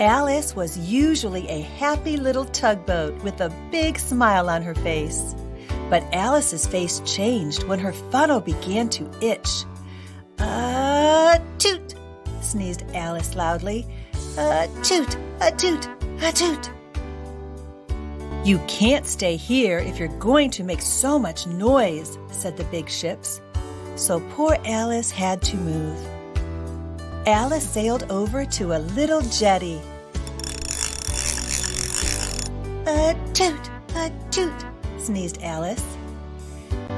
Alice was usually a happy little tugboat with a big smile on her face. But Alice's face changed when her funnel began to itch. Toot, sneezed Alice loudly. Toot, toot, toot. You can't stay here if you're going to make so much noise, said the big ships. So poor Alice had to move. Alice sailed over to a little jetty. Toot, toot, sneezed Alice.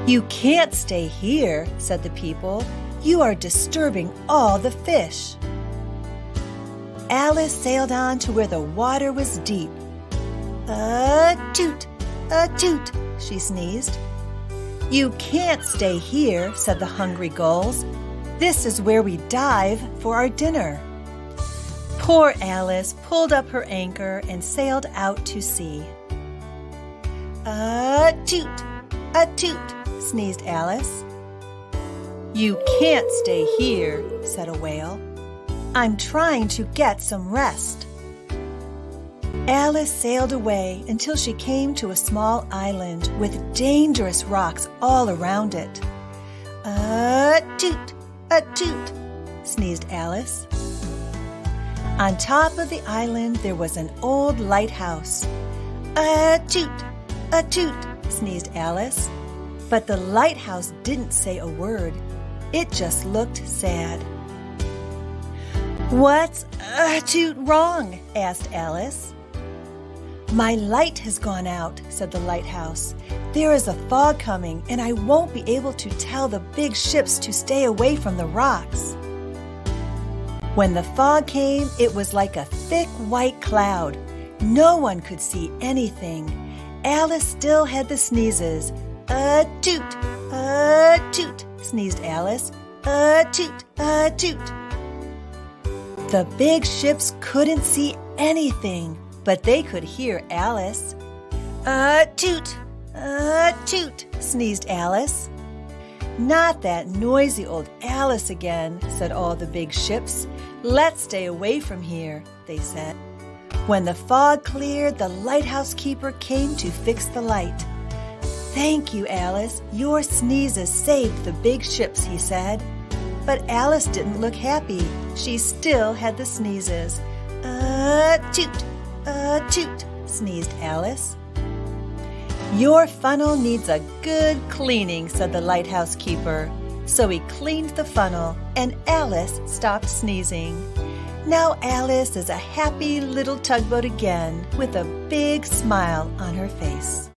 You can't stay here, said the people. You are disturbing all the fish. Alice sailed on to where the water was deep. Toot, toot, she sneezed. You can't stay here, said the hungry gulls. This is where we dive for our dinner. Poor Alice pulled up her anchor and sailed out to sea. Toot, toot, sneezed Alice. You can't stay here, said a whale. I'm trying to get some rest. Alice sailed away until she came to a small island with dangerous rocks all around it. Toot, toot, sneezed Alice. On top of the island there was an old lighthouse. Toot, toot, sneezed Alice. But the lighthouse didn't say a word. It just looked sad. What's toot wrong? Asked Alice. My light has gone out, said the lighthouse. There is a fog coming, and I won't be able to tell the big ships to stay away from the rocks. When the fog came, it was like a thick white cloud. No one could see anything. Alice still had the sneezes. Toot, toot, sneezed Alice. Toot, toot. The big ships couldn't see anything, but they could hear Alice. Toot, toot, sneezed Alice. Not that noisy old Alice again, said all the big ships. Let's stay away from here, they said. When the fog cleared, the lighthouse keeper came to fix the light. Thank you, Alice. Your sneezes saved the big ships, he said. But Alice didn't look happy. She still had the sneezes. Toot, toot, sneezed Alice. Your funnel needs a good cleaning, said the lighthouse keeper. So he cleaned the funnel, and Alice stopped sneezing. Now Alice is a happy little tugboat again with a big smile on her face.